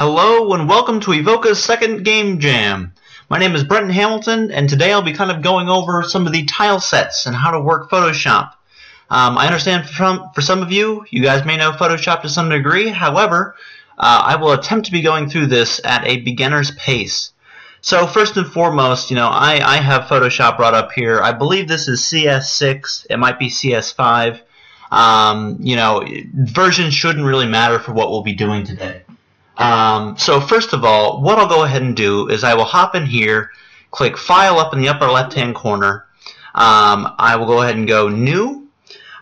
Hello and welcome to Evoca's second game jam. My name is Brenton Hamilton, and today I'll be kind of going over some of the tile sets and how to work Photoshop. I understand for some of you guys may know Photoshop to some degree. However, I will attempt to be going through this at a beginner's pace. So first and foremost, I have Photoshop brought up here. I believe this is CS6. It might be CS5. Version shouldn't really matter for what we'll be doing today. So first of all, what I'll go ahead and do is I will hop in here, click File up in the upper left-hand corner. I will go ahead and go New.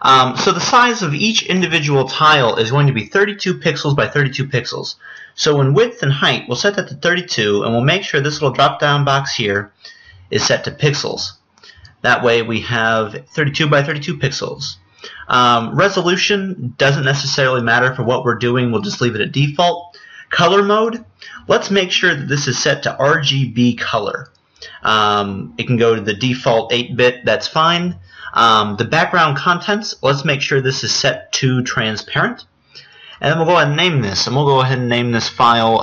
So the size of each individual tile is going to be 32 pixels by 32 pixels. So in width and height, we'll set that to 32, and we'll make sure this little drop-down box here is set to pixels. That way we have 32 by 32 pixels. Resolution doesn't necessarily matter for what we're doing. We'll just leave it at default. Color mode, let's make sure that this is set to RGB color. It can go to the default 8-bit, that's fine. The background contents, let's make sure this is set to transparent. And then we'll go ahead and name this. And we'll go ahead and name this file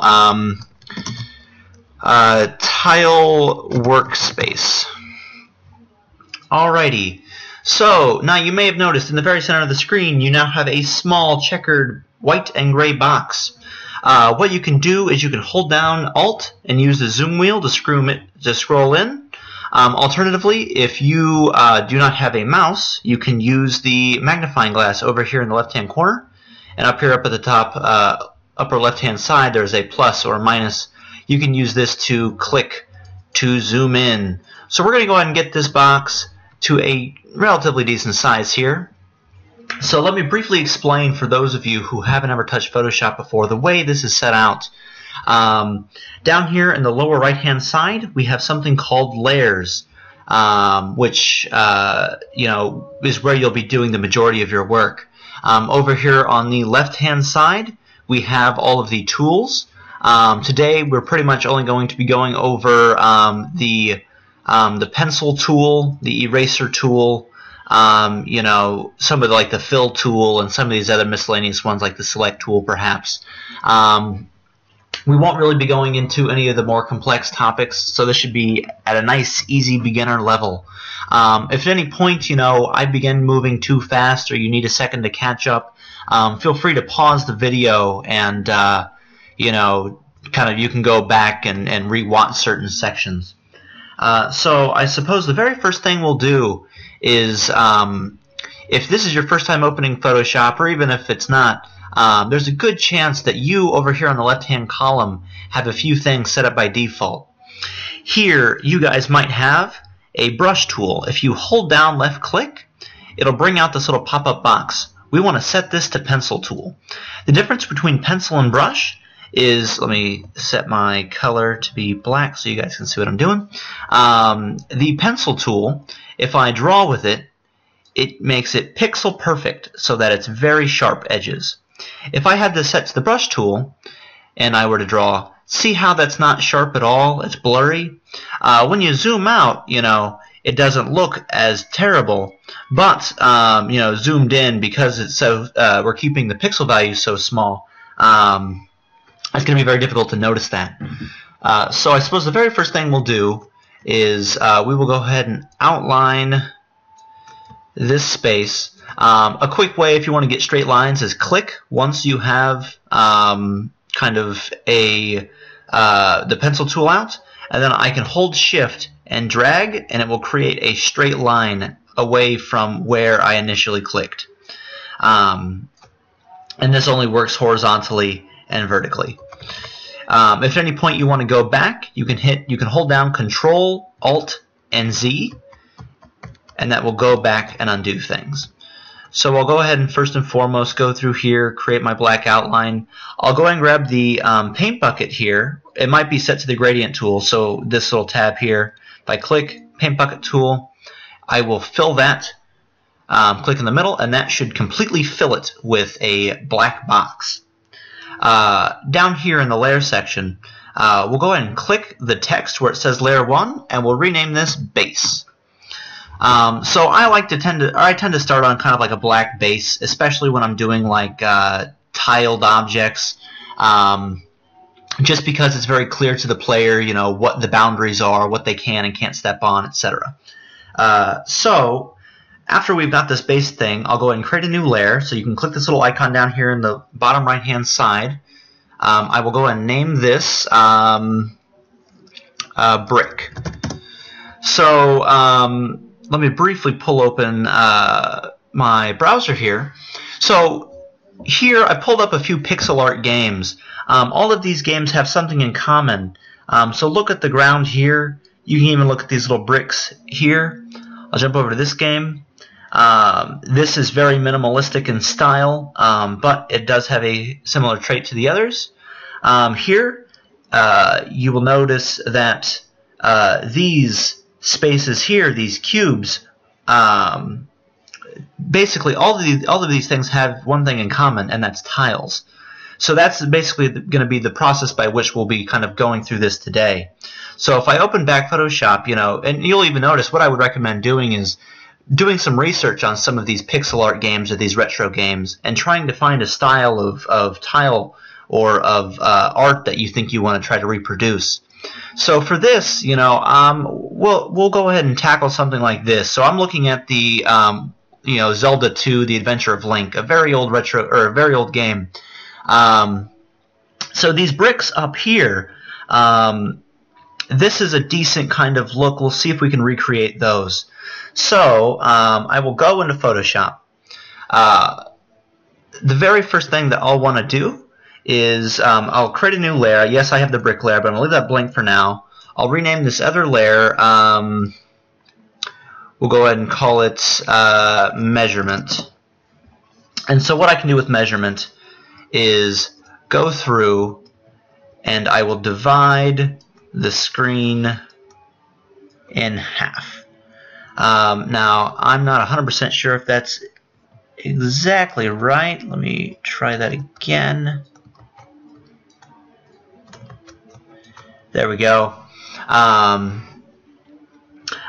Tile Workspace. Alrighty. So, now you may have noticed in the very center of the screen you now have a small checkered white and gray box. What you can do is you can hold down Alt and use the zoom wheel to scroll in. Alternatively, if you do not have a mouse, you can use the magnifying glass over here in the left-hand corner. And up here up at the top upper left-hand side there's a plus or a minus. You can use this to click to zoom in. So we're going to go ahead and get this box to a relatively decent size here. So let me briefly explain for those of you who haven't ever touched Photoshop before the way this is set out. Down here in the lower right hand side we have something called layers, which is where you'll be doing the majority of your work. Over here on the left hand side we have all of the tools. Today we're pretty much only going to be going over the pencil tool, the eraser tool, some of the fill tool, and some of these other miscellaneous ones like the select tool perhaps. We won't really be going into any of the more complex topics, so this should be at a nice easy beginner level. If at any point I begin moving too fast or you need a second to catch up, feel free to pause the video and you can go back and re-watch certain sections. So I suppose the very first thing we'll do is, if this is your first time opening Photoshop, or even if it's not, there's a good chance that you over here on the left hand column have a few things set up by default. Here you guys might have a brush tool. If you hold down left click, it'll bring out this little pop-up box. We want to set this to pencil tool. The difference between pencil and brush is, let me set my color to be black so you guys can see what I'm doing. The pencil tool, if I draw with it, it makes it pixel perfect so that it's very sharp edges. If I had this set to the brush tool and I were to draw, see how that's not sharp at all? It's blurry. When you zoom out, it doesn't look as terrible, but zoomed in, because it's so we're keeping the pixel value so small, it's going to be very difficult to notice that. So I suppose the very first thing we'll do is we will go ahead and outline this space. A quick way if you want to get straight lines is click once you have kind of the pencil tool out, and then I can hold shift and drag and it will create a straight line away from where I initially clicked. And this only works horizontally and vertically. If at any point you want to go back, you can hold down Control, Alt, and Z, and that will go back and undo things. So I'll go ahead and first and foremost go through here, create my black outline. I'll go and grab the paint bucket here. It might be set to the gradient tool, so this little tab here. If I click paint bucket tool, I will fill that. Click in the middle, and that should completely fill it with a black box. Down here in the layer section, we'll go ahead and click the text where it says layer 1, and we'll rename this base. So I tend to start on kind of like a black base, especially when I'm doing like tiled objects. just because it's very clear to the player, you know, what the boundaries are, what they can and can't step on, etc. So after we've got this base thing, I'll go ahead and create a new layer. So you can click this little icon down here in the bottom right hand side. I will go ahead and name this brick. So let me briefly pull open my browser here. So here I pulled up a few pixel art games. All of these games have something in common. So look at the ground here. You can even look at these little bricks here. I'll jump over to this game. This is very minimalistic in style, but it does have a similar trait to the others. Here you will notice that these spaces here, these cubes, basically all of these things have one thing in common, and that's tiles. So that's basically going to be the process by which we'll be kind of going through this today. So if I open back Photoshop, you know, and you'll even notice what I would recommend doing is doing some research on some of these pixel art games or these retro games and trying to find a style of tile or of art that you think you want to try to reproduce. So for this, you know, we'll go ahead and tackle something like this. So I'm looking at the you know, Zelda 2: The Adventure of Link, a very old retro or a very old game. So these bricks up here, this is a decent kind of look. We'll see if we can recreate those. So I will go into Photoshop. The very first thing that I'll want to do is I'll create a new layer. Yes, I have the brick layer, but I'm going to leave that blank for now. I'll rename this other layer. We'll go ahead and call it measurement. And so what I can do with measurement is go through and I will divide the screen in half. Now I'm not 100% sure if that's exactly right. Let me try that again. There we go.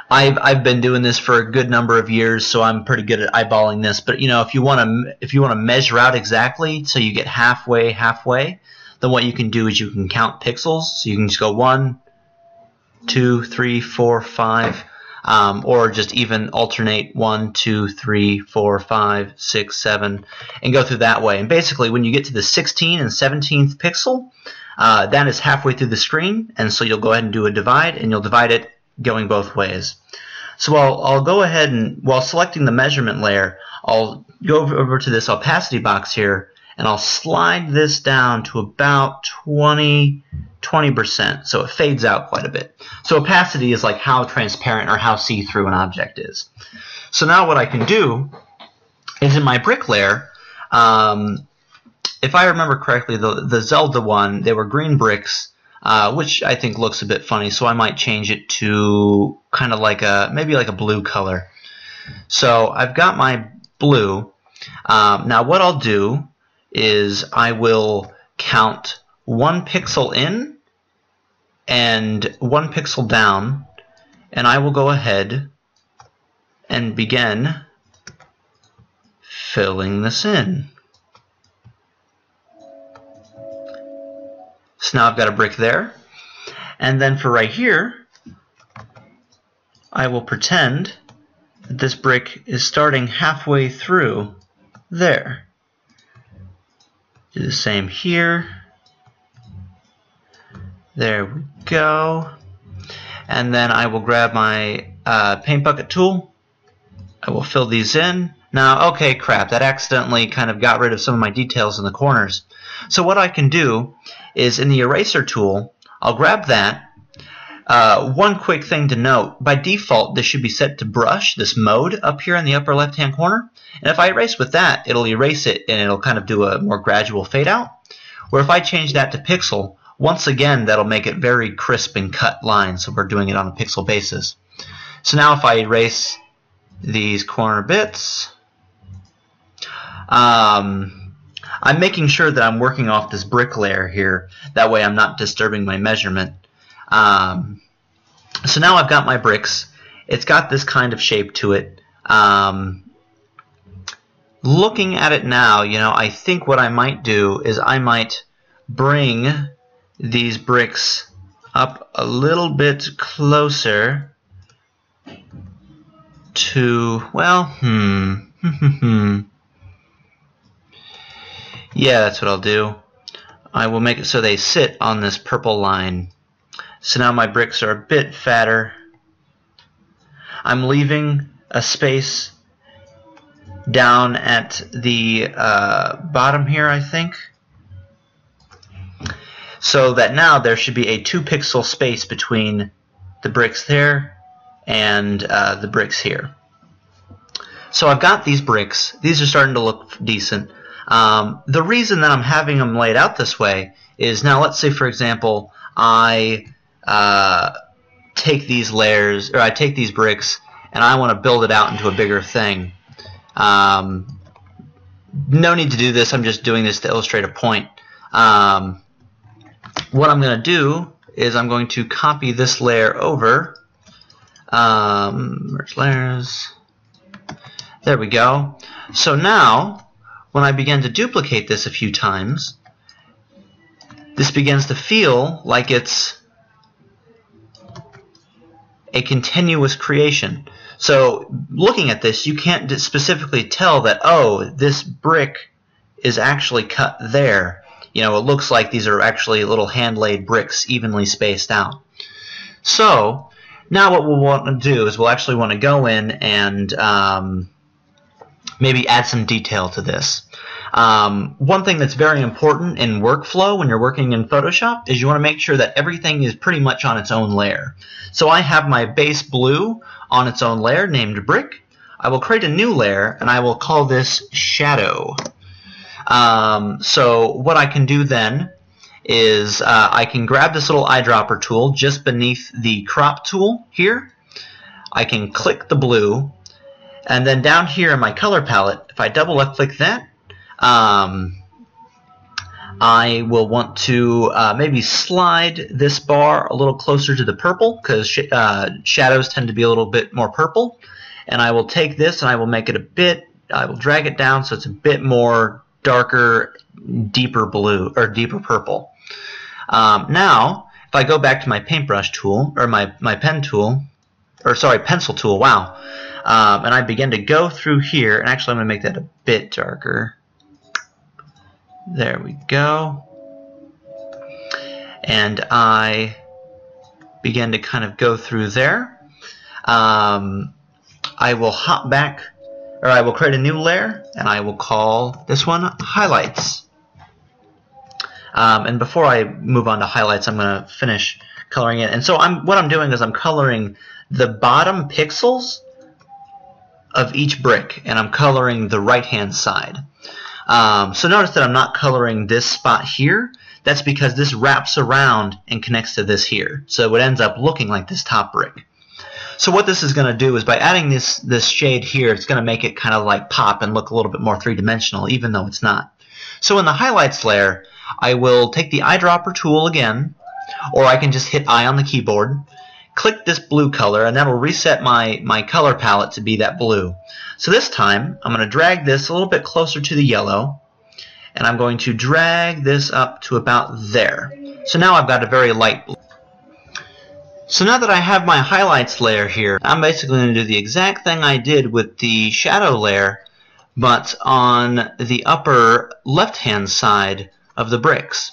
I've been doing this for a good number of years, so I'm pretty good at eyeballing this. But you know, if you want to measure out exactly, so you get halfway, then what you can do is you can count pixels. So you can just go 1, 2, 3, 4, 5, or just even alternate 1, 2, 3, 4, 5, 6, 7, and go through that way. And basically, when you get to the 16th and 17th pixel, that is halfway through the screen, and so you'll go ahead and do a divide, and you'll divide it going both ways. So I'll go ahead and, while selecting the measurement layer, I'll go over to this opacity box here, and I'll slide this down to about 20%, so it fades out quite a bit. So opacity is like how transparent or how see-through an object is. So now what I can do is in my brick layer, if I remember correctly, the Zelda one, they were green bricks, which I think looks a bit funny, so I might change it to kind of like maybe like a blue color. So I've got my blue. Now what I'll do is I will count 1 pixel in and 1 pixel down, and I will go ahead and begin filling this in. So now I've got a brick there, and then for right here, I will pretend that this brick is starting halfway through there. Do the same here. There we go. And then I will grab my paint bucket tool. I will fill these in. Now, okay, crap, that accidentally kind of got rid of some of my details in the corners. So what I can do is in the eraser tool, I'll grab that. One quick thing to note, by default this should be set to brush, this mode up here in the upper left hand corner, and if I erase with that, it'll erase it and it'll kind of do a more gradual fade out. Where if I change that to pixel, once again that'll make it very crisp and cut lines, so we're doing it on a pixel basis. So now if I erase these corner bits, I'm making sure that I'm working off this brick layer here, that way I'm not disturbing my measurement. So now I've got my bricks. It's got this kind of shape to it. Looking at it now, you know, I think what I might do is I might bring these bricks up a little bit closer to, well, yeah, that's what I'll do. I will make it so they sit on this purple line. So now my bricks are a bit fatter. I'm leaving a space down at the bottom here, I think, so that now there should be a 2-pixel space between the bricks there and the bricks here. So I've got these bricks. These are starting to look decent. The reason that I'm having them laid out this way is, now let's say, for example, I take these layers, or I take these bricks and I want to build it out into a bigger thing. No need to do this. I'm just doing this to illustrate a point. What I'm going to do is I'm going to copy this layer over. Merge layers. There we go. So now, when I begin to duplicate this a few times, this begins to feel like it's a continuous creation. So looking at this, you can't specifically tell that, oh, this brick is actually cut there. You know, it looks like these are actually little hand-laid bricks evenly spaced out. So now what we'll want to do is we'll actually want to go in and maybe add some detail to this. One thing that's very important in workflow when you're working in Photoshop is you want to make sure that everything is pretty much on its own layer. So I have my base blue on its own layer named brick. I will create a new layer and I will call this shadow. So what I can do then is I can grab this little eyedropper tool just beneath the crop tool here. I can click the blue, and then down here in my color palette, if I double click that, I will want to maybe slide this bar a little closer to the purple, because shadows tend to be a little bit more purple. And I will take this and I will make it a bit, I will drag it down so it's a bit more darker, deeper blue, or deeper purple. Now, if I go back to my paintbrush tool, or my pen tool, or sorry, pencil tool, wow, and I begin to go through here, and actually I'm going to make that a bit darker. There we go. And I begin to kind of go through there. I will hop back, or I will create a new layer, and I will call this one Highlights. And before I move on to highlights, I'm going to finish coloring it. And so what I'm doing is I'm coloring the bottom pixels of each brick, and I'm coloring the right-hand side. So notice that I'm not coloring this spot here. That's because this wraps around and connects to this here. So it ends up looking like this top brick. So what this is going to do is by adding this shade here, it's going to make it kind of like pop and look a little bit more three-dimensional, even though it's not. So in the highlights layer, I will take the eyedropper tool again, or I can just hit I on the keyboard, click this blue color, and that will reset my color palette to be that blue. So this time, I'm going to drag this a little bit closer to the yellow, and I'm going to drag this up to about there. So now I've got a very light blue. So now that I have my highlights layer here, I'm basically going to do the exact thing I did with the shadow layer, but on the upper left-hand side of the bricks.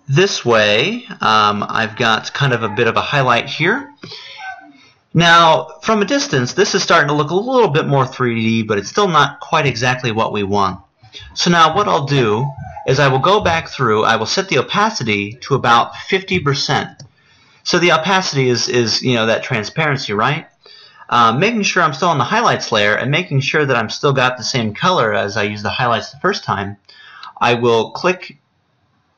This way, I've got kind of a bit of a highlight here. Now, from a distance, this is starting to look a little bit more 3D, but it's still not quite exactly what we want. So now what I'll do is I will go back through, I will set the opacity to about 50%. So the opacity is you know, that transparency, right? Making sure I'm still on the highlights layer and making sure that I'm still got the same color as I used the highlights the first time, I will click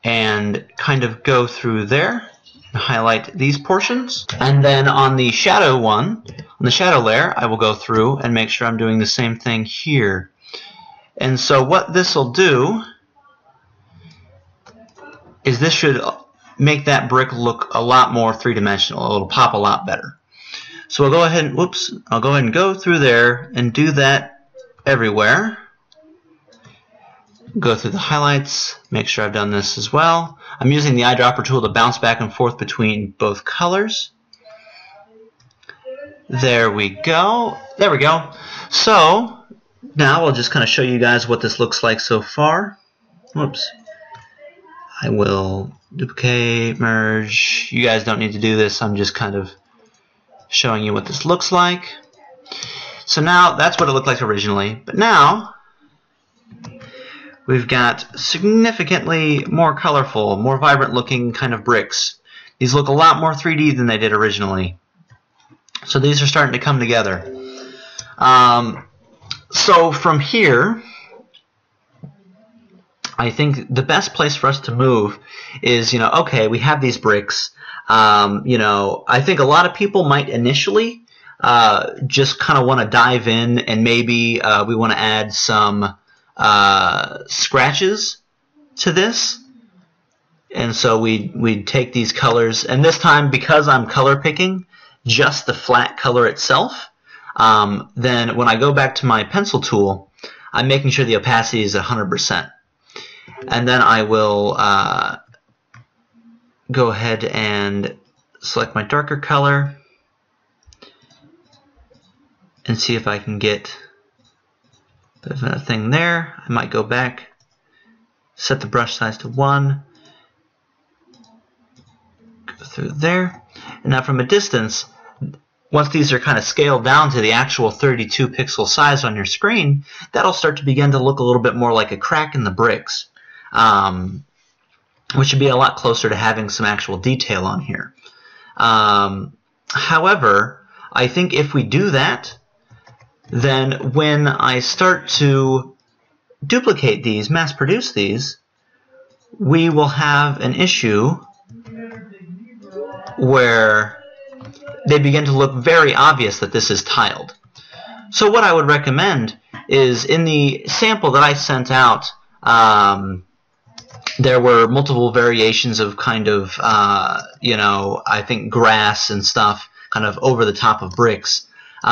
and kind of go through there and highlight these portions. And then on the shadow one, on the shadow layer, I will go through and make sure I'm doing the same thing here. And so what this will do is this should make that brick look a lot more three-dimensional. It'll pop a lot better. So we'll go ahead and, I'll go ahead and go through there and do that everywhere. go through the highlights, make sure I've done this as well. I'm using the eyedropper tool to bounce back and forth between both colors. There we go. There we go. So now I'll just kind of show you guys what this looks like so far. Whoops. I will duplicate, merge. You guys don't need to do this. I'm just kind of showing you what this looks like. So now that's what it looked like originally. But now we've got significantly more colorful, more vibrant looking kind of bricks. These look a lot more 3D than they did originally. So these are starting to come together. So from here, I think the best place for us to move is, okay, we have these bricks. I think a lot of people might initially just kind of want to dive in, and maybe we want to add some scratches to this. And so we'd take these colors, and this time, because I'm color picking just the flat color itself, then when I go back to my pencil tool, I'm making sure the opacity is 100%. And then I will go ahead and select my darker color and see if I can get a bit of a thing there. I might go back, set the brush size to 1, go through there, and now from a distance, once these are kind of scaled down to the actual 32 pixel size on your screen, that'll start to begin to look a little bit more like a crack in the bricks, which would be a lot closer to having some actual detail on here. However, I think if we do that, then when I start to duplicate these, mass produce these, we will have an issue where they begin to look very obvious that this is tiled. So what I would recommend is, in the sample that I sent out, there were multiple variations of kind of, I think grass and stuff kind of over the top of bricks.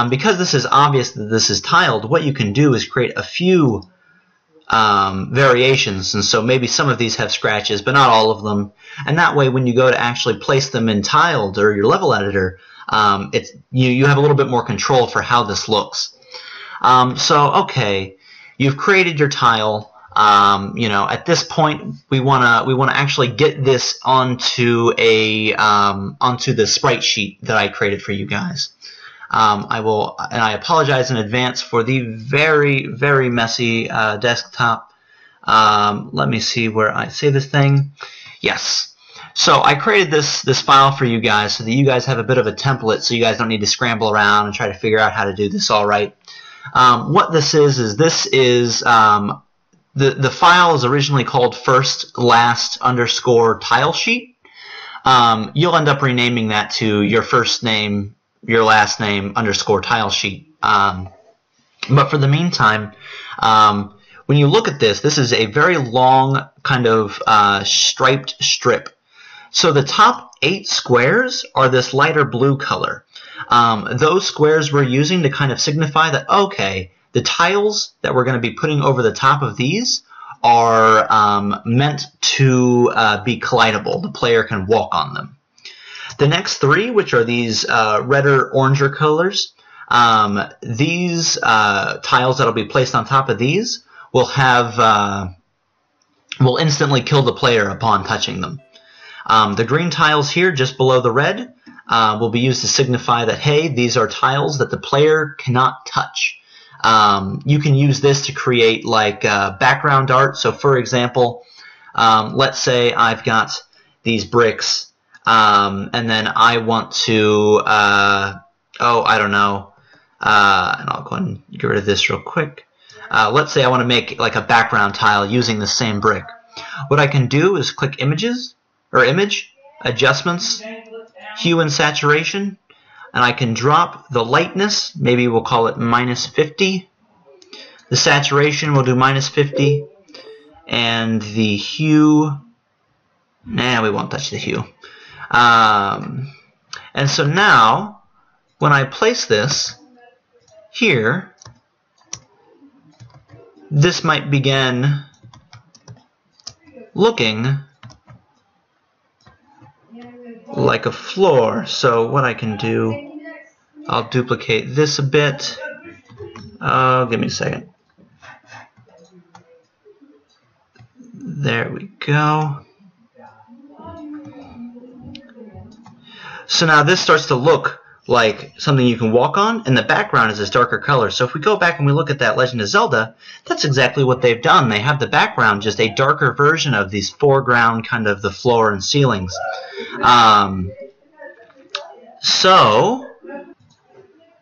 Because this is obvious that this is tiled, what you can do is create a few variations, and so maybe some of these have scratches, but not all of them. And that way, when you go to actually place them in tiled or your level editor, you have a little bit more control for how this looks. So okay, you've created your tile. At this point, we wanna actually get this onto onto the sprite sheet that I created for you guys. I apologize in advance for the very, very messy desktop. Let me see where I save this thing. Yes. So I created this file for you guys so that you guys have a bit of a template, so you guys don't need to scramble around and try to figure out how to do this all right. What this is the file is originally called first last underscore tile sheet. You'll end up renaming that to your first name, your last name underscore tile sheet. But for the meantime, when you look at this, this is a very long kind of striped strip. So the top 8 squares are this lighter blue color. Those squares we're using to kind of signify that, okay, the tiles that we're going to be putting over the top of these are meant to be collidable. The player can walk on them. The next 3, which are these redder, oranger colors, these tiles that will be placed on top of these will will instantly kill the player upon touching them. The green tiles here, just below the red, will be used to signify that, hey, these are tiles that the player cannot touch. You can use this to create like background art. So for example, let's say I've got these bricks, and then I want to, I don't know, and I'll go ahead and get rid of this real quick. Let's say I want to make like a background tile using the same brick. What I can do is click Images, or Image, Adjustments, Hue and Saturation, and I can drop the lightness, maybe we'll call it -50. The saturation we'll do -50, and the hue, nah, we won't touch the hue. And so now, when I place this here, this might begin looking like a floor. So what I can do, I'll duplicate this a bit. Give me a second. There we go. So now this starts to look like something you can walk on, and the background is this darker color. So if we go back and we look at that Legend of Zelda, that's exactly what they've done. They have the background just a darker version of these foreground, kind of the floor and ceilings. So,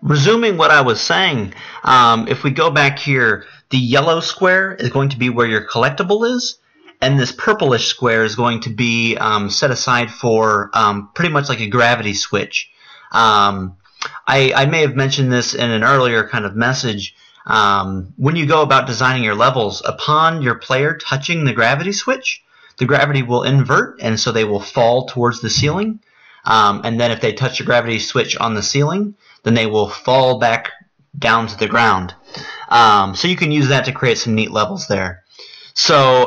resuming what I was saying, if we go back here, the yellow square is going to be where your collectible is, and this purplish square is going to be set aside for pretty much like a gravity switch. I may have mentioned this in an earlier kind of message. When you go about designing your levels, upon your player touching the gravity switch, the gravity will invert, and so they will fall towards the ceiling. And then if they touch the gravity switch on the ceiling, then they will fall back down to the ground. So you can use that to create some neat levels there. So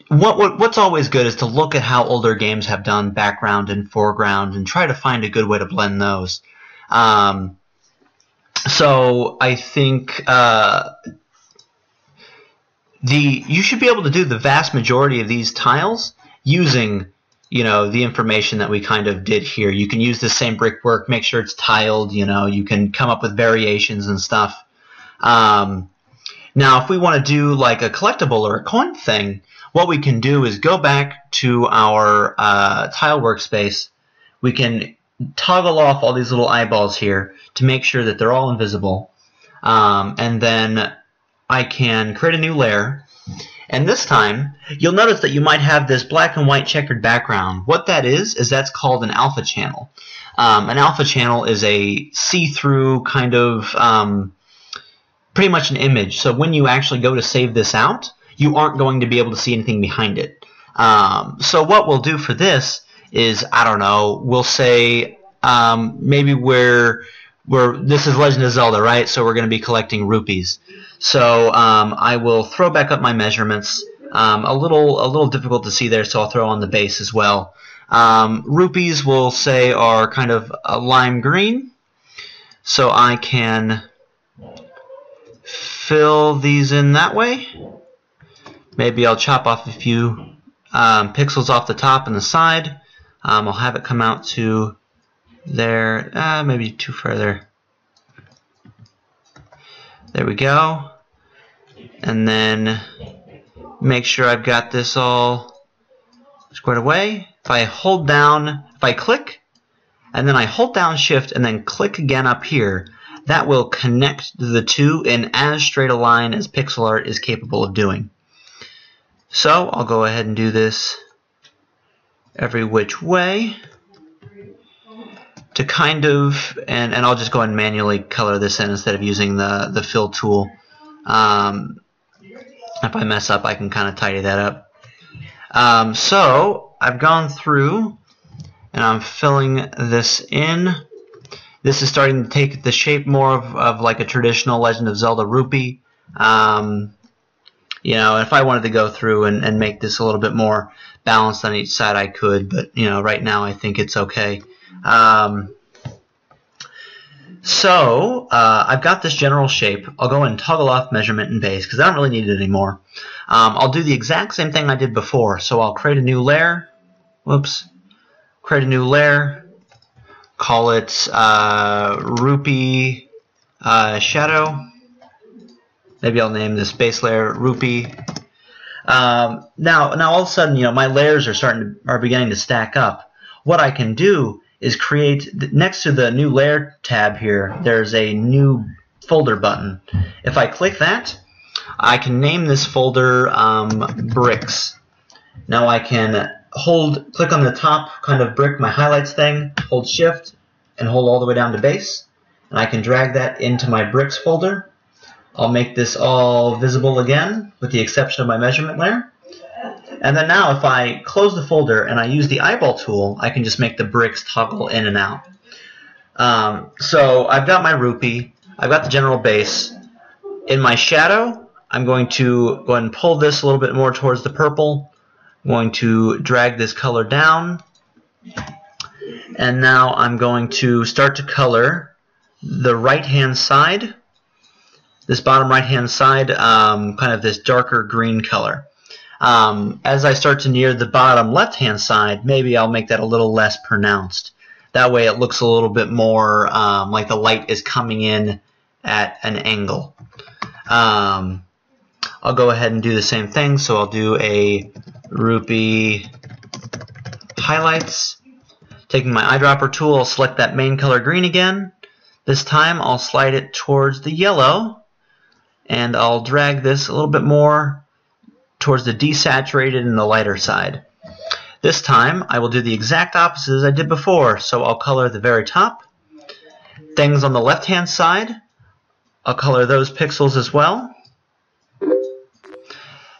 what's always good is to look at how older games have done background and foreground and try to find a good way to blend those. So I think you should be able to do the vast majority of these tiles using, you know, the information that we kind of did here. You can use the same brickwork, make sure it's tiled, you know, you can come up with variations and stuff. Now, if we want to do like a collectible or a coin thing, what we can do is go back to our tile workspace. We can toggle off all these little eyeballs here to make sure that they're all invisible. And then I can create a new layer. And this time, you'll notice that you might have this black and white checkered background. What that is that's called an alpha channel. An alpha channel is a see-through kind of pretty much an image. So when you actually go to save this out, you aren't going to be able to see anything behind it. So what we'll do for this is, I don't know, we'll say maybe this is Legend of Zelda, right? So we're going to be collecting rupees. So I will throw back up my measurements. A little difficult to see there, so I'll throw on the base as well. Rupees we'll say are kind of a lime green. So I can fill these in that way. Maybe I'll chop off a few pixels off the top and the side. I'll have it come out to there, maybe too further. There we go. And then make sure I've got this all squared away. If I hold down, if I click, and then I hold down Shift and then click again up here, that will connect the two in as straight a line as pixel art is capable of doing. So I'll go ahead and do this every which way to kind of, and I'll just go ahead and manually color this in instead of using the fill tool. If I mess up, I can kind of tidy that up. So I've gone through and I'm filling this in. This is starting to take the shape more of like a traditional Legend of Zelda rupee. You know, if I wanted to go through and make this a little bit more balanced on each side, I could, but you know, right now I think it's okay. So I've got this general shape. I'll go and toggle off measurement and base because I don't really need it anymore. I'll do the exact same thing I did before. So I'll create a new layer. Whoops. Create a new layer. Call it Rupee Shadow. Maybe I'll name this base layer Rupee. Now all of a sudden, you know, my layers are beginning to stack up. What I can do is create, next to the new layer tab here, there's a new folder button. If I click that, I can name this folder bricks. Now I can click on the top kind of brick, my highlights thing, hold Shift, and hold all the way down to base, and I can drag that into my bricks folder. I'll make this all visible again, with the exception of my measurement layer. And then now if I close the folder and I use the eyeball tool, I can just make the bricks toggle in and out. So I've got my rupee, I've got the general base. In my shadow, I'm going to go ahead and pull this a little bit more towards the purple. I'm going to drag this color down. And now I'm going to start to color the right-hand side, this bottom right-hand side, kind of this darker green color. As I start to near the bottom left-hand side, maybe I'll make that a little less pronounced. That way it looks a little bit more like the light is coming in at an angle. I'll go ahead and do the same thing, so I'll do a Rupee highlights. Taking my eyedropper tool, I'll select that main color green again. This time I'll slide it towards the yellow, and I'll drag this a little bit more towards the desaturated and the lighter side. This time I will do the exact opposite as I did before, so I'll color the very top. Things on the left hand side, I'll color those pixels as well.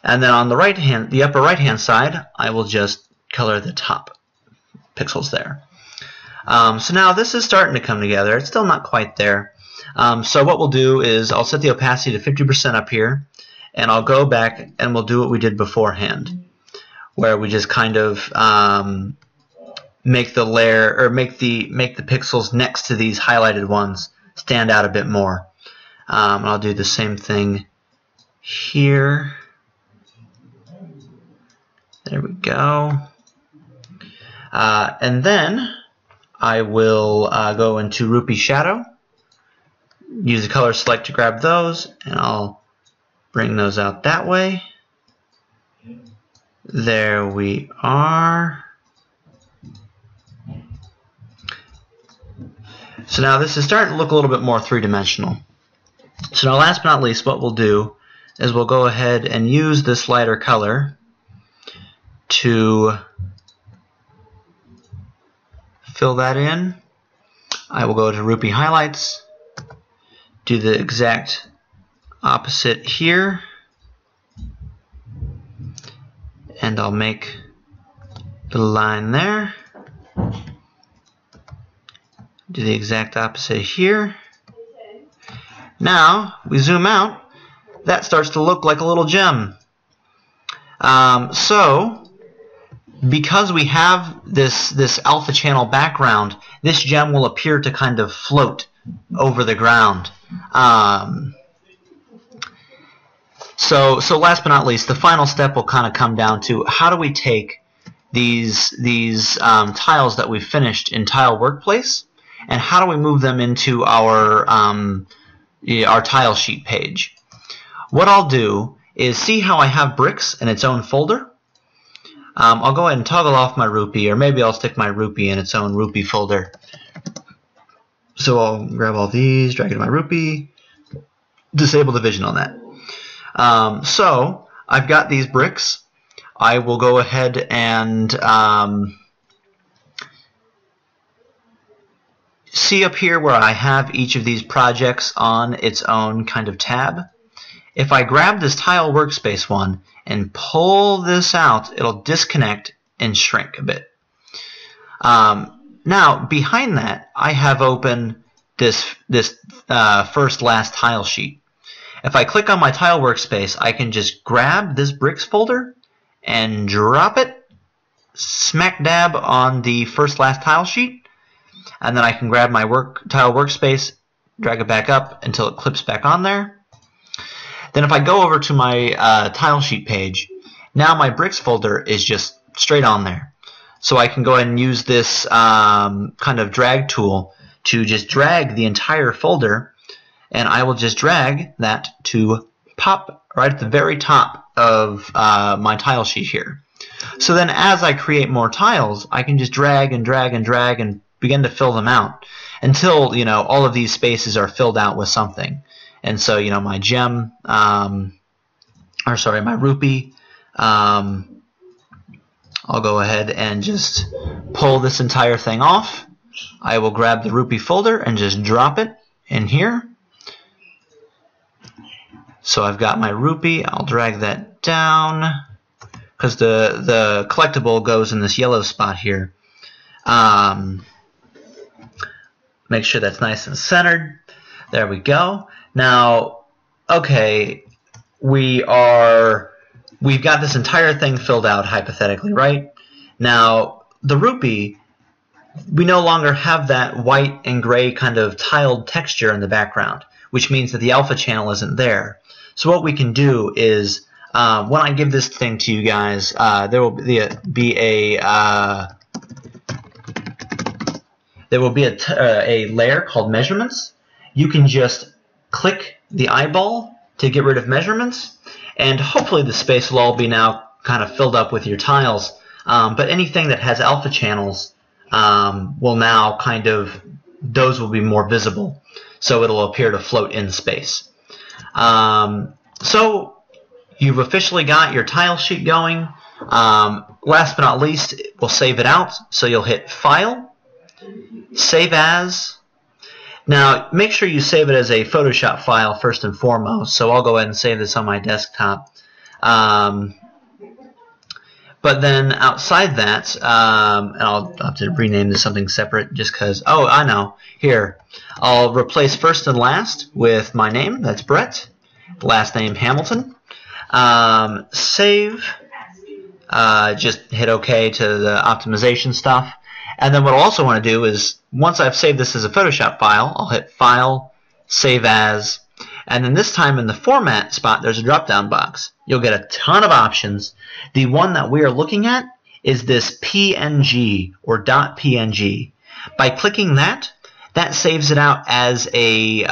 And then on the upper right hand side, I will just color the top pixels there. So now this is starting to come together. It's still not quite there. So what we'll do is I'll set the opacity to 50% up here, and I'll go back and we'll do what we did beforehand, where we just kind of make the layer, or make the pixels next to these highlighted ones stand out a bit more. And I'll do the same thing here. There we go. And then I will go into Rupee Shadow, use the color select to grab those, and I'll bring those out that way. There we are. So now this is starting to look a little bit more three-dimensional. So now last but not least, what we'll do is we'll go ahead and use this lighter color to fill that in. I will go to Rupee Highlights, do the exact opposite here, and I'll make the line there. Do the exact opposite here. Now we zoom out, that starts to look like a little gem. So because we have this alpha channel background, this gem will appear to kind of float over the ground. So last but not least, the final step will kind of come down to how do we take these tiles that we've finished in Tile Workplace, and how do we move them into our tile sheet page. What I'll do is, see how I have bricks in its own folder? I'll go ahead and toggle off my Rupee, or maybe I'll stick my Rupee in its own Rupee folder. So I'll grab all these, drag it to my Rupee, disable the vision on that. So I've got these bricks. I will go ahead and see up here where I have each of these projects on its own kind of tab. If I grab this Tile Workspace one and pull this out, it'll disconnect and shrink a bit. Now behind that, I have open this first last tile sheet. If I click on my Tile Workspace, I can just grab this bricks folder and drop it smack dab on the first last tile sheet, and then I can grab my Tile Workspace, drag it back up until it clips back on there. Then if I go over to my tile sheet page, now my bricks folder is just straight on there. So I can go ahead and use this kind of drag tool to just drag the entire folder, and I will just drag that to pop right at the very top of my tile sheet here. So then as I create more tiles, I can just drag and drag and drag and begin to fill them out until, you know, all of these spaces are filled out with something. And so, you know, my gem, my Rupee, I'll go ahead and just pull this entire thing off. I will grab the Rupee folder and just drop it in here. So I've got my Rupee. I'll drag that down because the collectible goes in this yellow spot here. Make sure that's nice and centered. There we go. Now, okay, we've got this entire thing filled out hypothetically, right? Now, the rupee, we no longer have that white and gray kind of tiled texture in the background, which means that the alpha channel isn't there. So what we can do is, when I give this thing to you guys, there will be a layer called measurements. You can just click the eyeball to get rid of measurements, and hopefully the space will all be now kind of filled up with your tiles. But anything that has alpha channels will now those will be more visible, so it'll appear to float in space. So you've officially got your tile sheet going. Last but not least, we'll save it out. So you'll hit File, Save As. Now make sure you save it as a Photoshop file first and foremost. So I'll go ahead and save this on my desktop. But then outside that, and I'll have to rename this something separate just because, oh, I know. Here, I'll replace first and last with my name, that's Brett, last name Hamilton. Save, just hit OK to the optimization stuff. And then what I also want to do is, once I've saved this as a Photoshop file, I'll hit File, Save As, and then this time in the Format spot, there's a drop-down box. You'll get a ton of options. The one that we are looking at is this PNG or .png. By clicking that, that saves it out as a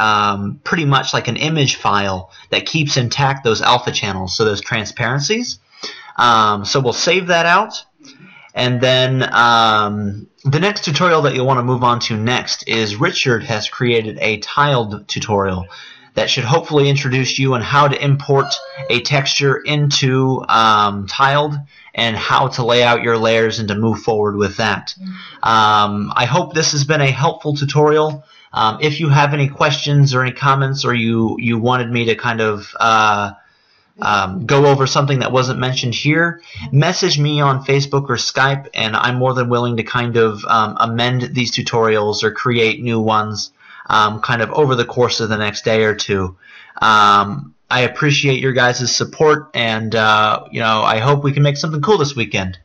pretty much like an image file that keeps intact those alpha channels, so those transparencies. So we'll save that out. And then the next tutorial that you'll want to move on to next is Richard has created a tiled tutorial that should hopefully introduce you on how to import a texture into tiled and how to lay out your layers and to move forward with that. I hope this has been a helpful tutorial. If you have any questions or any comments, or you wanted me to kind of go over something that wasn't mentioned here, message me on Facebook or Skype, and I'm more than willing to kind of amend these tutorials or create new ones kind of over the course of the next day or two. I appreciate your guys' support, and I hope we can make something cool this weekend.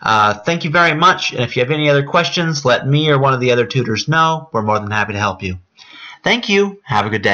Thank you very much, and if you have any other questions, let me or one of the other tutors know. We're more than happy to help you. Thank you. Have a good day.